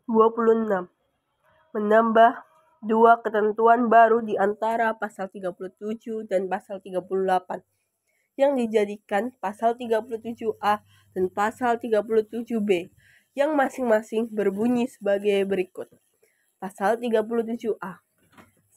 26. Menambah dua ketentuan baru di antara pasal 37 dan pasal 38 yang dijadikan pasal 37A dan pasal 37B yang masing-masing berbunyi sebagai berikut. Pasal 37A.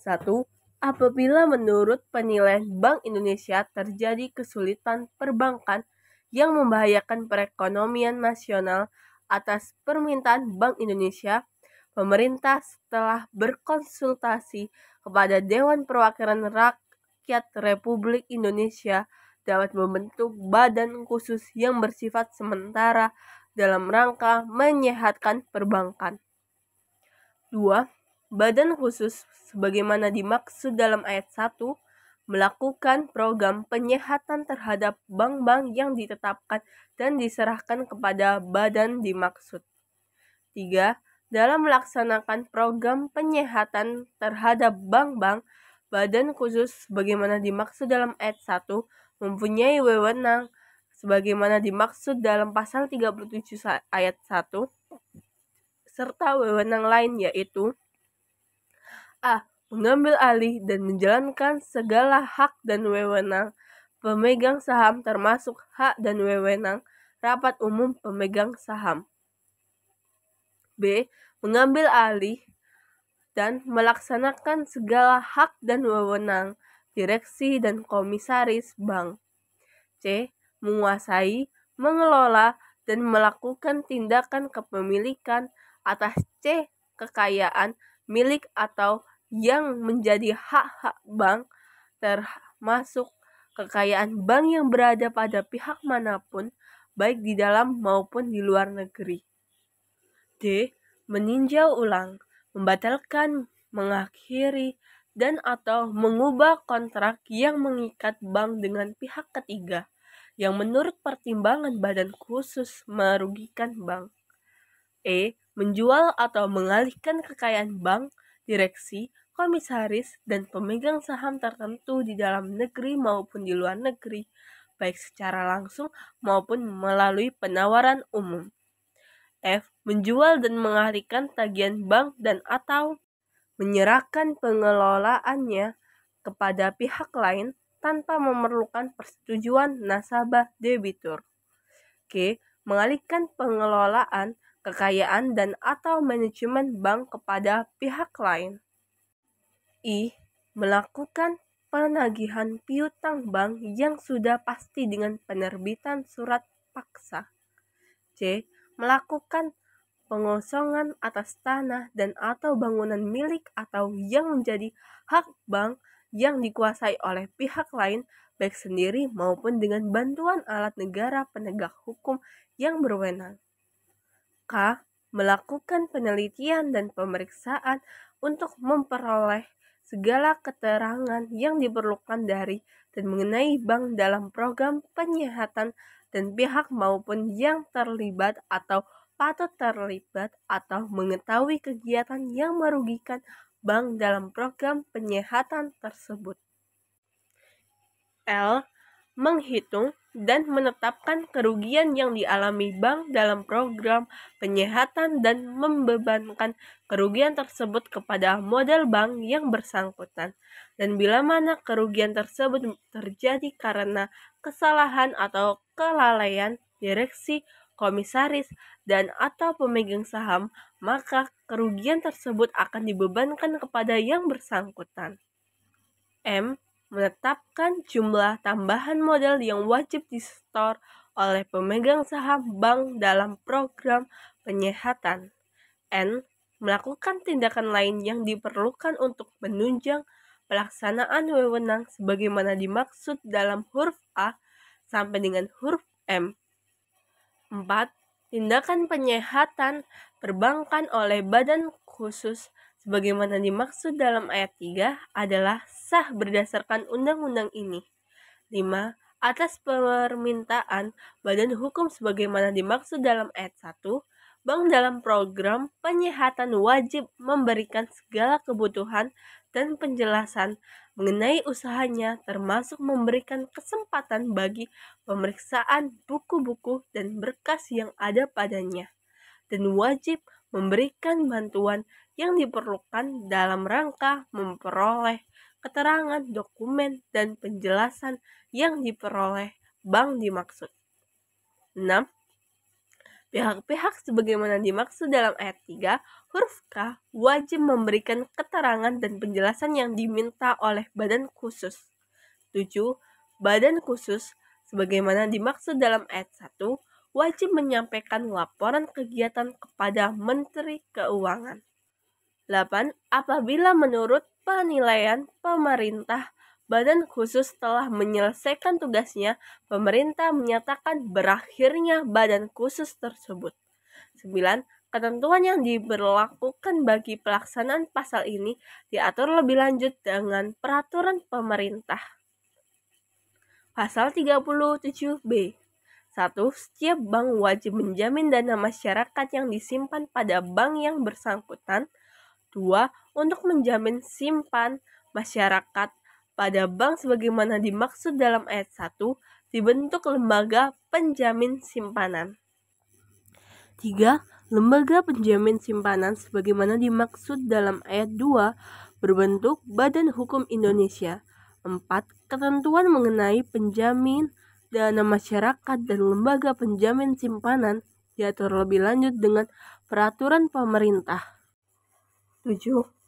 1. Apabila menurut penilaian Bank Indonesia terjadi kesulitan perbankan yang membahayakan perekonomian nasional atas permintaan Bank Indonesia, pemerintah setelah berkonsultasi kepada Dewan Perwakilan Rakyat Republik Indonesia dapat membentuk badan khusus yang bersifat sementara dalam rangka menyehatkan perbankan. 2. Badan khusus sebagaimana dimaksud dalam ayat 1 melakukan program penyehatan terhadap bank-bank yang ditetapkan dan diserahkan kepada badan dimaksud. 3. Dalam melaksanakan program penyehatan terhadap bank-bank, badan khusus sebagaimana dimaksud dalam ayat 1 mempunyai wewenang sebagaimana dimaksud dalam pasal 37 ayat 1 serta wewenang lain yaitu A. Mengambil alih dan menjalankan segala hak dan wewenang pemegang saham termasuk hak dan wewenang rapat umum pemegang saham. B. Mengambil alih dan melaksanakan segala hak dan wewenang direksi dan komisaris bank. C. Menguasai, mengelola, dan melakukan tindakan kepemilikan atas C. Kekayaan milik atau yang menjadi hak-hak bank, termasuk kekayaan bank yang berada pada pihak manapun, baik di dalam maupun di luar negeri. D. Meninjau ulang, membatalkan, mengakhiri, dan atau mengubah kontrak yang mengikat bank dengan pihak ketiga yang menurut pertimbangan badan khusus merugikan bank. E. Menjual atau mengalihkan kekayaan bank, direksi, komisaris, dan pemegang saham tertentu di dalam negeri maupun di luar negeri, baik secara langsung maupun melalui penawaran umum. F. Menjual dan mengalihkan tagihan bank dan atau menyerahkan pengelolaannya kepada pihak lain tanpa memerlukan persetujuan nasabah debitur. G. Mengalihkan pengelolaan, kekayaan dan atau manajemen bank kepada pihak lain. I. Melakukan penagihan piutang bank yang sudah pasti dengan penerbitan surat paksa. C. Melakukan pengosongan atas tanah dan atau bangunan milik atau yang menjadi hak bank yang dikuasai oleh pihak lain baik sendiri maupun dengan bantuan alat negara penegak hukum yang berwenang. K. Melakukan penelitian dan pemeriksaan untuk memperoleh segala keterangan yang diperlukan dari dan mengenai bank dalam program penyehatan dan pihak maupun yang terlibat atau patut terlibat atau mengetahui kegiatan yang merugikan bank dalam program penyehatan tersebut. L. Menghitung dan menetapkan kerugian yang dialami bank dalam program penyehatan dan membebankan kerugian tersebut kepada modal bank yang bersangkutan. Dan bila mana kerugian tersebut terjadi karena kesalahan atau kelalaian direksi, komisaris, dan atau pemegang saham, maka kerugian tersebut akan dibebankan kepada yang bersangkutan. M. Menetapkan jumlah tambahan modal yang wajib disetor oleh pemegang saham bank dalam program penyehatan. N. Melakukan tindakan lain yang diperlukan untuk menunjang pelaksanaan wewenang sebagaimana dimaksud dalam huruf A sampai dengan huruf M. 4. Tindakan penyehatan perbankan oleh badan khusus sebagaimana dimaksud dalam ayat 3 adalah sah berdasarkan undang-undang ini. 5. Atas permintaan badan hukum sebagaimana dimaksud dalam ayat 1, bank dalam program penyehatan wajib memberikan segala kebutuhan dan penjelasan mengenai usahanya termasuk memberikan kesempatan bagi pemeriksaan buku-buku dan berkas yang ada padanya dan wajib memberikan bantuan yang diperlukan dalam rangka memperoleh keterangan, dokumen, dan penjelasan yang diperoleh bank dimaksud. 6. Pihak-pihak sebagaimana dimaksud dalam ayat 3, huruf K wajib memberikan keterangan dan penjelasan yang diminta oleh badan khusus. 7. Badan khusus sebagaimana dimaksud dalam ayat 1 wajib menyampaikan laporan kegiatan kepada Menteri Keuangan. 8. Apabila menurut penilaian pemerintah badan khusus telah menyelesaikan tugasnya, pemerintah menyatakan berakhirnya badan khusus tersebut. 9. Ketentuan yang diberlakukan bagi pelaksanaan pasal ini diatur lebih lanjut dengan peraturan pemerintah. Pasal 37B. 1. Setiap bank wajib menjamin dana masyarakat yang disimpan pada bank yang bersangkutan. 2. Untuk menjamin simpan masyarakat pada bank sebagaimana dimaksud dalam ayat 1, dibentuk lembaga penjamin simpanan. 3. Lembaga penjamin simpanan sebagaimana dimaksud dalam ayat 2 berbentuk Badan Hukum Indonesia. 4. Ketentuan mengenai penjamin dana masyarakat dan lembaga penjamin simpanan diatur lebih lanjut dengan peraturan pemerintah. 7.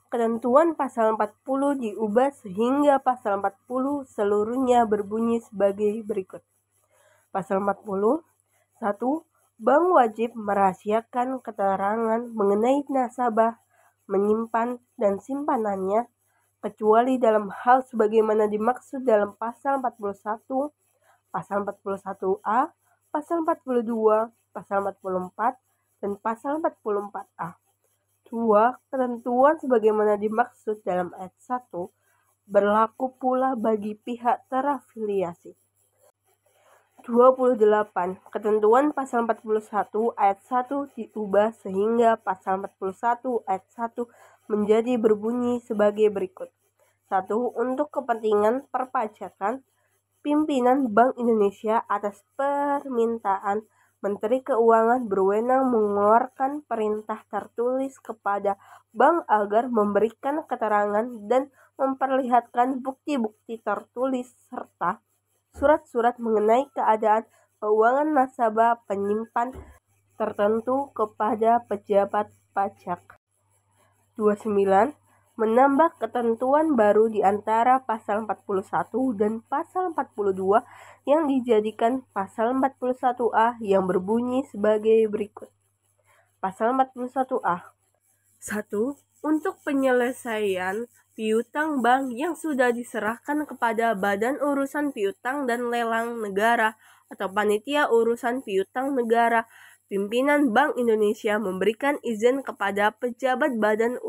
Ketentuan pasal 40 diubah sehingga pasal 40 seluruhnya berbunyi sebagai berikut. Pasal 40. 1. Bank wajib merahasiakan keterangan mengenai nasabah, menyimpan, dan simpanannya, kecuali dalam hal sebagaimana dimaksud dalam pasal 41, pasal 41A, pasal 42, pasal 44, dan pasal 44A. 2. Ketentuan sebagaimana dimaksud dalam ayat 1 berlaku pula bagi pihak terafiliasi. 28. Ketentuan pasal 41 ayat 1 diubah sehingga pasal 41 ayat 1 menjadi berbunyi sebagai berikut. 1. Untuk kepentingan perpajakan, pimpinan Bank Indonesia atas permintaan Menteri Keuangan berwenang mengeluarkan perintah tertulis kepada bank agar memberikan keterangan dan memperlihatkan bukti-bukti tertulis serta surat-surat mengenai keadaan keuangan nasabah penyimpan tertentu kepada pejabat pajak. 29. Menambah ketentuan baru di antara pasal 41 dan pasal 42 yang dijadikan pasal 41A yang berbunyi sebagai berikut. Pasal 41A. 1. Untuk penyelesaian piutang bank yang sudah diserahkan kepada Badan Urusan Piutang dan Lelang Negara atau Panitia Urusan Piutang Negara, pimpinan Bank Indonesia memberikan izin kepada pejabat Badan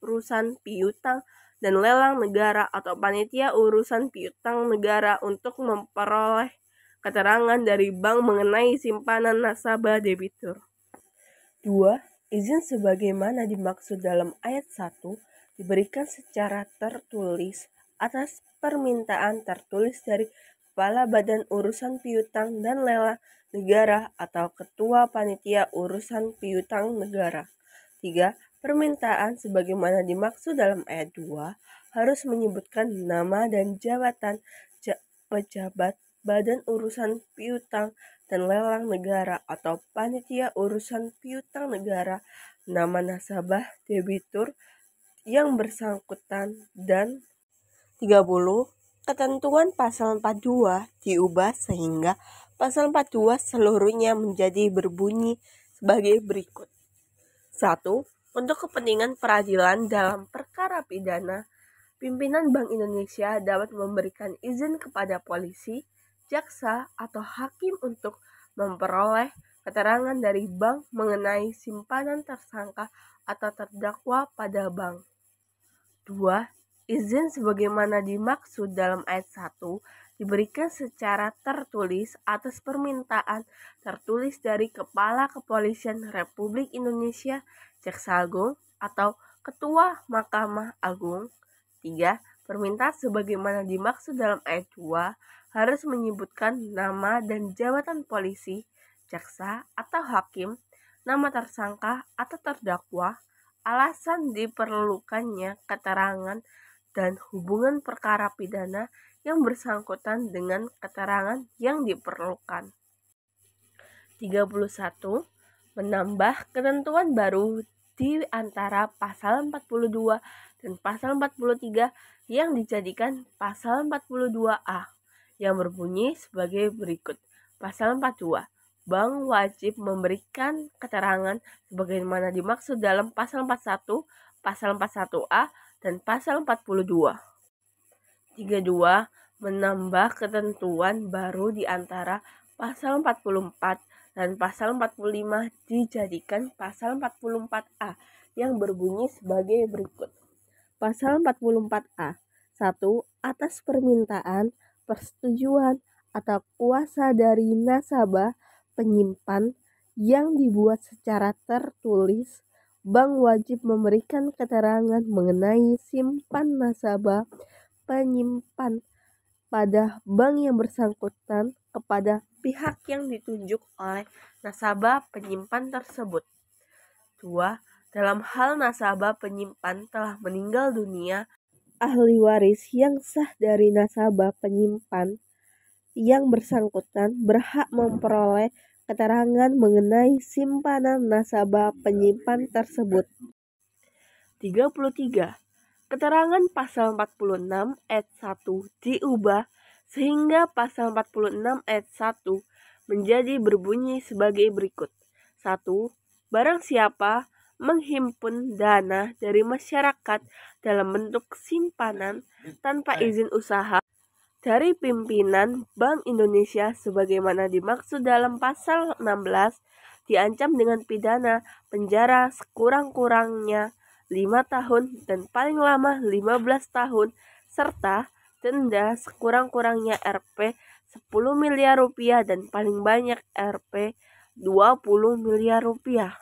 Urusan Piutang dan Lelang Negara atau Panitia Urusan Piutang Negara untuk memperoleh keterangan dari bank mengenai simpanan nasabah debitur. 2. Izin sebagaimana dimaksud dalam ayat 1 diberikan secara tertulis atas permintaan tertulis dari Kepala Badan Urusan Piutang dan Lelang Negara atau Ketua Panitia Urusan Piutang Negara. 3. Permintaan sebagaimana dimaksud dalam ayat 2 harus menyebutkan nama dan jabatan pejabat Badan Urusan Piutang dan Lelang Negara atau Panitia Urusan Piutang Negara, nama nasabah debitur yang bersangkutan, dan 30. Ketentuan pasal 42 diubah sehingga pasal 42 seluruhnya menjadi berbunyi sebagai berikut. 1. Untuk kepentingan peradilan dalam perkara pidana, pimpinan Bank Indonesia dapat memberikan izin kepada polisi, jaksa, atau hakim untuk memperoleh keterangan dari bank mengenai simpanan tersangka atau terdakwa pada bank. 2. Izin sebagaimana dimaksud dalam ayat 1 diberikan secara tertulis atas permintaan tertulis dari Kepala Kepolisian Republik Indonesia, Jaksa Agung, atau Ketua Mahkamah Agung. 3. Permintaan sebagaimana dimaksud dalam ayat 2 harus menyebutkan nama dan jabatan polisi, jaksa, atau hakim, nama tersangka atau terdakwa, alasan diperlukannya keterangan, dan hubungan perkara pidana yang bersangkutan dengan keterangan yang diperlukan. 31. Menambah ketentuan baru di antara pasal 42 dan pasal 43 yang dijadikan pasal 42A yang berbunyi sebagai berikut. Pasal 42. Bank wajib memberikan keterangan sebagaimana dimaksud dalam pasal 41, pasal 41A, dan pasal 42. 32. Menambah ketentuan baru di antara pasal 44 dan pasal 45 dijadikan pasal 44A yang berbunyi sebagai berikut. Pasal 44A. 1. Atas permintaan, persetujuan, atau kuasa dari nasabah penyimpan yang dibuat secara tertulis, bank wajib memberikan keterangan mengenai simpan nasabah penyimpan pada bank yang bersangkutan kepada pihak yang ditunjuk oleh nasabah penyimpan tersebut. 2. Dalam hal nasabah penyimpan telah meninggal dunia, ahli waris yang sah dari nasabah penyimpan yang bersangkutan berhak memperoleh keterangan mengenai simpanan nasabah penyimpan tersebut. 33. Keterangan pasal 46 ayat 1 diubah sehingga pasal 46 ayat 1 menjadi berbunyi sebagai berikut. 1. Barang siapa menghimpun dana dari masyarakat dalam bentuk simpanan tanpa izin usaha dari pimpinan Bank Indonesia sebagaimana dimaksud dalam pasal 16 diancam dengan pidana penjara sekurang-kurangnya 5 tahun dan paling lama 15 tahun serta denda sekurang-kurangnya Rp 10 miliar rupiah dan paling banyak Rp 20 miliar rupiah.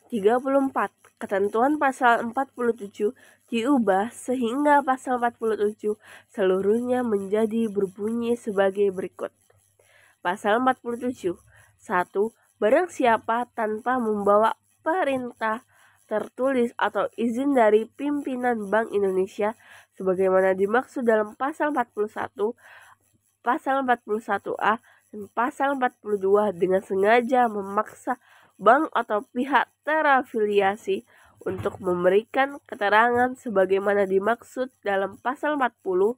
34. Ketentuan pasal 47 diubah sehingga pasal 47 seluruhnya menjadi berbunyi sebagai berikut. Pasal 47. 1. Barang siapa tanpa membawa perintah tertulis atau izin dari pimpinan Bank Indonesia sebagaimana dimaksud dalam pasal 41, pasal 41A, dan pasal 42 dengan sengaja memaksa bank atau pihak terafiliasi untuk memberikan keterangan sebagaimana dimaksud dalam pasal 40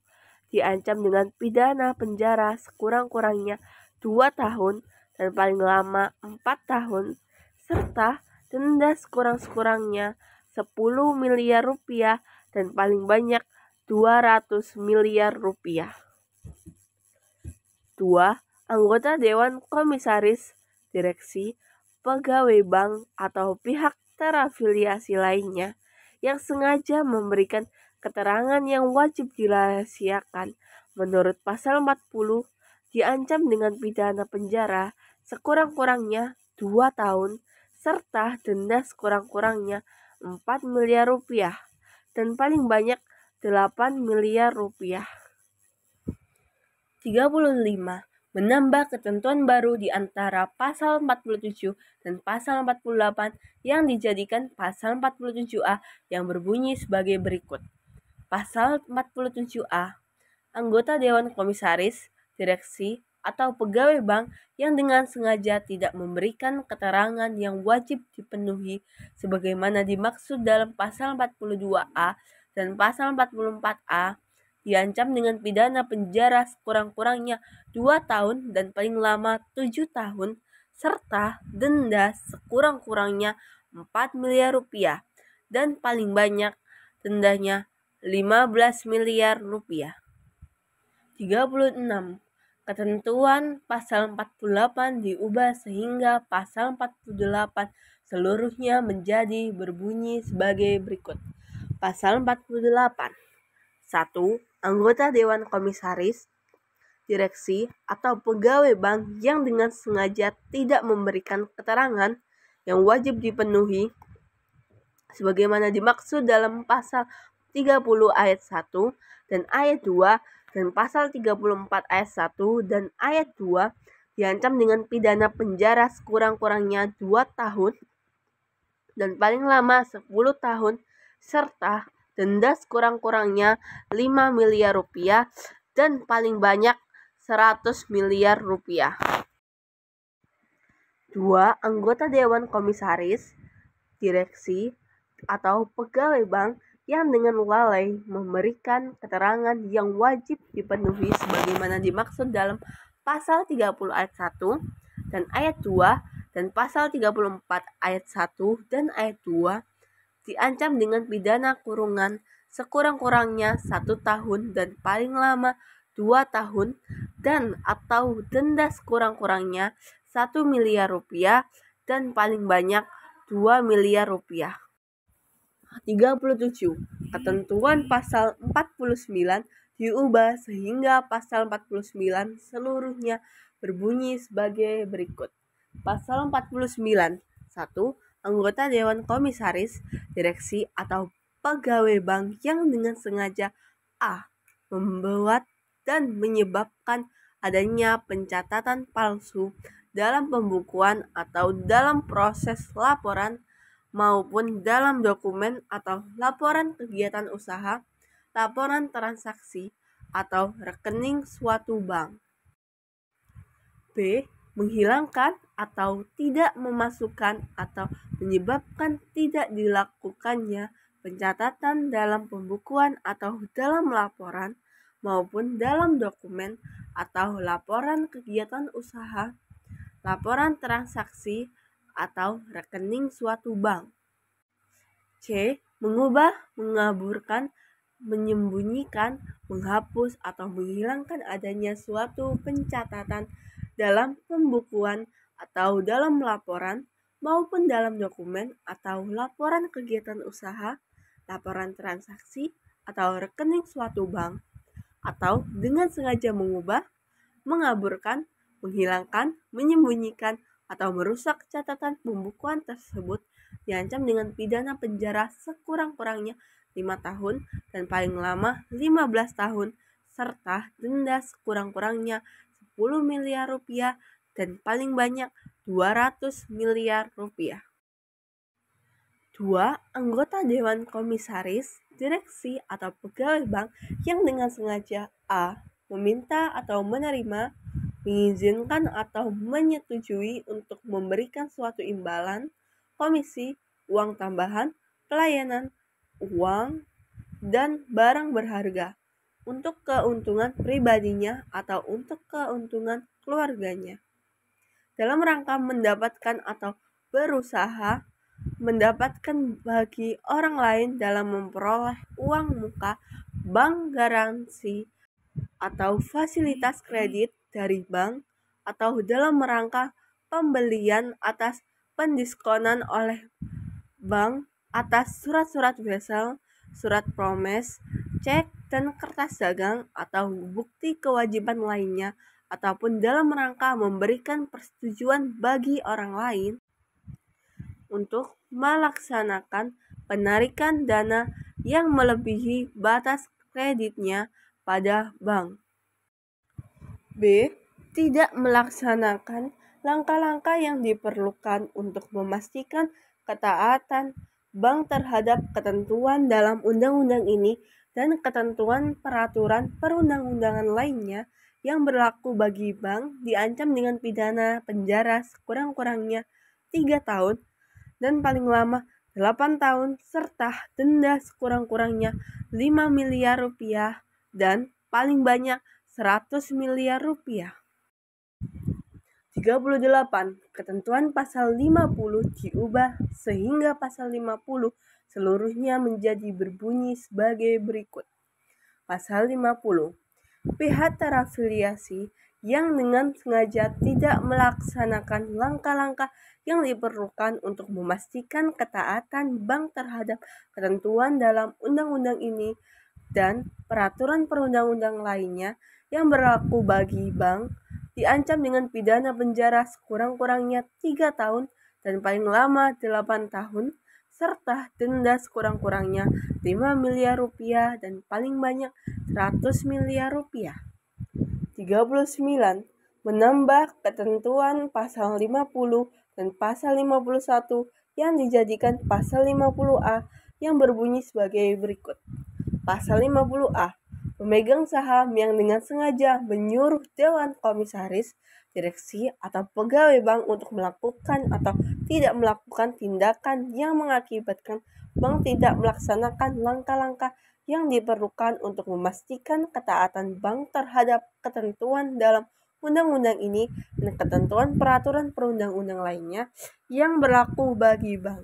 diancam dengan pidana penjara sekurang-kurangnya 2 tahun dan paling lama 4 tahun serta denda sekurang-kurangnya 10 miliar rupiah dan paling banyak 200 miliar rupiah. 2. Anggota Dewan Komisaris, Direksi, pegawai bank atau pihak terafiliasi lainnya yang sengaja memberikan keterangan yang wajib dirahasiakan menurut pasal 40 diancam dengan pidana penjara sekurang-kurangnya 2 tahun serta denda sekurang-kurangnya 4 miliar rupiah dan paling banyak 8 miliar rupiah. 35. Menambah ketentuan baru di antara pasal 47 dan pasal 48 yang dijadikan pasal 47A yang berbunyi sebagai berikut. Pasal 47A. Anggota Dewan Komisaris, Direksi, atau pegawai bank yang dengan sengaja tidak memberikan keterangan yang wajib dipenuhi sebagaimana dimaksud dalam pasal 42A dan pasal 44A diancam dengan pidana penjara sekurang-kurangnya 2 tahun dan paling lama 7 tahun serta denda sekurang-kurangnya 4 miliar rupiah dan paling banyak dendanya 15 miliar rupiah. 36. Ketentuan pasal 48 diubah sehingga pasal 48 seluruhnya menjadi berbunyi sebagai berikut. Pasal 48. 1. Anggota Dewan Komisaris, Direksi, atau pegawai bank yang dengan sengaja tidak memberikan keterangan yang wajib dipenuhi sebagaimana dimaksud dalam pasal 30 ayat 1 dan ayat 2 dan pasal 34 ayat 1 dan ayat 2 diancam dengan pidana penjara sekurang-kurangnya 2 tahun dan paling lama 10 tahun serta denda sekurang-kurangnya 5 miliar rupiah dan paling banyak 100 miliar rupiah. 2. Anggota Dewan Komisaris, Direksi, atau pegawai bank yang dengan lalai memberikan keterangan yang wajib dipenuhi sebagaimana dimaksud dalam pasal 30 ayat 1 dan ayat 2 dan pasal 34 ayat 1 dan ayat 2 diancam dengan pidana kurungan sekurang-kurangnya 1 tahun dan paling lama 2 tahun dan atau denda sekurang-kurangnya 1 miliar rupiah dan paling banyak 2 miliar rupiah. 37. Ketentuan pasal 49 diubah sehingga pasal 49 seluruhnya berbunyi sebagai berikut. Pasal 49. 1. Anggota Dewan Komisaris, Direksi atau pegawai bank yang dengan sengaja a. membuat dan menyebabkan adanya pencatatan palsu dalam pembukuan atau dalam proses laporan maupun dalam dokumen atau laporan kegiatan usaha, laporan transaksi, atau rekening suatu bank. B. Menghilangkan atau tidak memasukkan atau menyebabkan tidak dilakukannya pencatatan dalam pembukuan atau dalam laporan maupun dalam dokumen atau laporan kegiatan usaha, laporan transaksi, atau rekening suatu bank. C. Mengubah, mengaburkan, menyembunyikan, menghapus, atau menghilangkan adanya suatu pencatatan dalam pembukuan atau dalam laporan maupun dalam dokumen atau laporan kegiatan usaha, laporan transaksi, atau rekening suatu bank, atau dengan sengaja mengubah, mengaburkan, menghilangkan, menyembunyikan, atau merusak catatan pembukuan tersebut diancam dengan pidana penjara sekurang-kurangnya 5 tahun dan paling lama 15 tahun serta denda sekurang-kurangnya 10 miliar rupiah dan paling banyak 200 miliar rupiah. 2. Anggota Dewan Komisaris, Direksi atau pegawai bank yang dengan sengaja a. meminta atau menerima, mengizinkan atau menyetujui untuk memberikan suatu imbalan, komisi, uang tambahan, pelayanan, uang, dan barang berharga untuk keuntungan pribadinya atau untuk keuntungan keluarganya dalam rangka mendapatkan atau berusaha mendapatkan bagi orang lain dalam memperoleh uang muka, bank garansi, atau fasilitas kredit dari bank atau dalam rangka pembelian atas pendiskonan oleh bank atas surat-surat wesel, surat promes, cek, dan kertas dagang atau bukti kewajiban lainnya ataupun dalam rangka memberikan persetujuan bagi orang lain untuk melaksanakan penarikan dana yang melebihi batas kreditnya pada bank. B. Tidak melaksanakan langkah-langkah yang diperlukan untuk memastikan ketaatan bank terhadap ketentuan dalam undang-undang ini dan ketentuan peraturan perundang-undangan lainnya yang berlaku bagi bank diancam dengan pidana penjara sekurang-kurangnya 3 tahun dan paling lama 8 tahun serta denda sekurang-kurangnya 5 miliar rupiah dan paling banyak 100 miliar rupiah. 38. Ketentuan pasal 50 diubah sehingga pasal 50 seluruhnya menjadi berbunyi sebagai berikut. Pasal 50. Pihak terafiliasi yang dengan sengaja tidak melaksanakan langkah-langkah yang diperlukan untuk memastikan ketaatan bank terhadap ketentuan dalam undang-undang ini dan peraturan perundang-undang lainnya yang berlaku bagi bank diancam dengan pidana penjara sekurang-kurangnya 3 tahun dan paling lama 8 tahun serta denda sekurang-kurangnya 5 miliar rupiah dan paling banyak 100 miliar rupiah. 39. menambah ketentuan pasal 50 dan pasal 51 yang dijadikan pasal 50A yang berbunyi sebagai berikut. Pasal 50A. Pemegang saham yang dengan sengaja menyuruh Dewan Komisaris, direksi, atau pegawai bank untuk melakukan atau tidak melakukan tindakan yang mengakibatkan bank tidak melaksanakan langkah-langkah yang diperlukan untuk memastikan ketaatan bank terhadap ketentuan dalam undang-undang ini dan ketentuan peraturan perundang-undang lainnya yang berlaku bagi bank,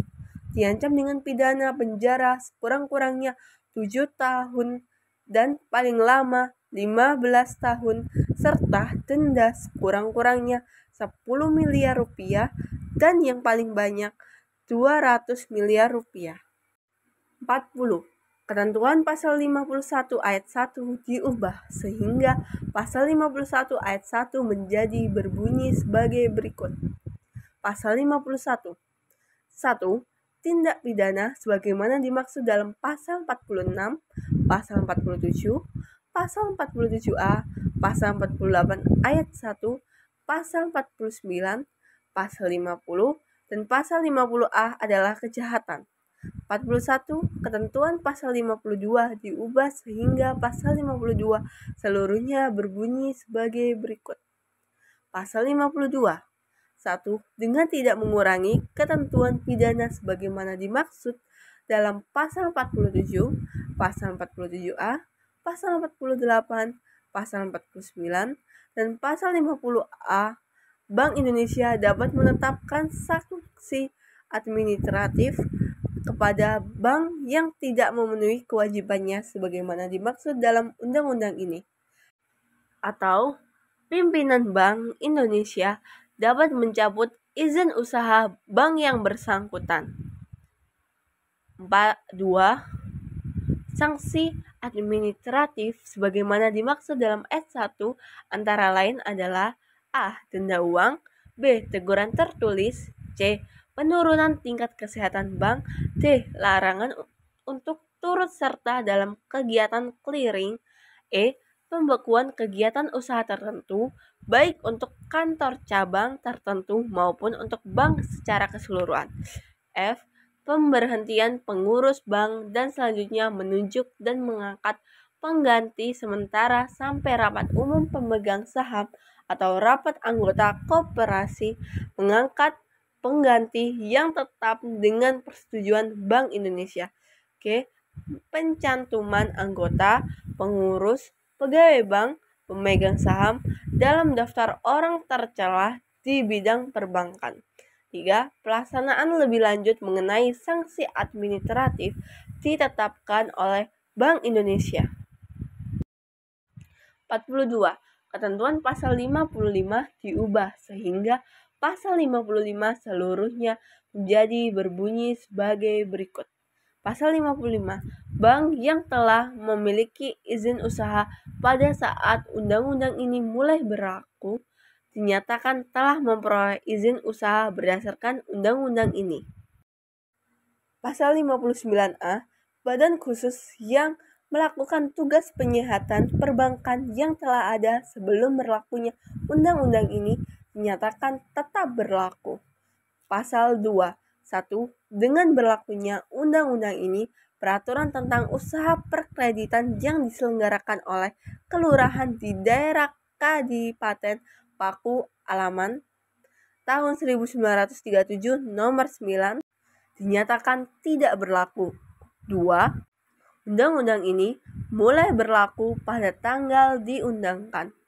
diancam dengan pidana penjara sekurang-kurangnya 7 tahun dan paling lama 15 tahun serta denda sekurang-kurangnya 10 miliar rupiah dan yang paling banyak 200 miliar rupiah. 40. Ketentuan pasal 51 ayat 1 diubah sehingga pasal 51 ayat 1 menjadi berbunyi sebagai berikut. Pasal 51. 1. Tindak pidana sebagaimana dimaksud dalam pasal 46, pasal 47, pasal 47A, pasal 48 ayat 1, pasal 49, pasal 50, dan pasal 50A adalah kejahatan. 41. Ketentuan pasal 52 diubah sehingga pasal 52 seluruhnya berbunyi sebagai berikut. Pasal 52. 1. Dengan tidak mengurangi ketentuan pidana sebagaimana dimaksud dalam pasal 47, pasal 47A, pasal 48, pasal 49, dan pasal 50A, Bank Indonesia dapat menetapkan sanksi administratif kepada bank yang tidak memenuhi kewajibannya sebagaimana dimaksud dalam undang-undang ini. Atau pimpinan Bank Indonesia dapat mencabut izin usaha bank yang bersangkutan. 2. Sanksi administratif sebagaimana dimaksud dalam ayat 1 antara lain adalah A. Denda uang, B. Teguran tertulis, C. Penurunan tingkat kesehatan bank, D. Larangan untuk turut serta dalam kegiatan clearing, E. Pembekuan kegiatan usaha tertentu, baik untuk kantor cabang tertentu maupun untuk bank secara keseluruhan. F. Pemberhentian pengurus bank dan selanjutnya menunjuk dan mengangkat pengganti sementara sampai rapat umum pemegang saham atau rapat anggota koperasi mengangkat pengganti yang tetap dengan persetujuan Bank Indonesia. Oke, pencantuman anggota, pengurus, pegawai bank, pemegang saham dalam daftar orang tercela di bidang perbankan. 3. Pelaksanaan lebih lanjut mengenai sanksi administratif ditetapkan oleh Bank Indonesia. 42. Ketentuan pasal 55 diubah sehingga pasal 55 seluruhnya menjadi berbunyi sebagai berikut. Pasal 55. Bank yang telah memiliki izin usaha pada saat undang-undang ini mulai berlaku dinyatakan telah memperoleh izin usaha berdasarkan undang-undang ini. Pasal 59A. Badan khusus yang melakukan tugas penyihatan perbankan yang telah ada sebelum berlakunya undang-undang ini dinyatakan tetap berlaku. Pasal 2. 1. Dengan berlakunya undang-undang ini, peraturan tentang usaha perkreditan yang diselenggarakan oleh kelurahan di daerah Kadipaten Paku Alaman tahun 1937 nomor 9 dinyatakan tidak berlaku. 2. Undang-undang ini mulai berlaku pada tanggal diundangkan.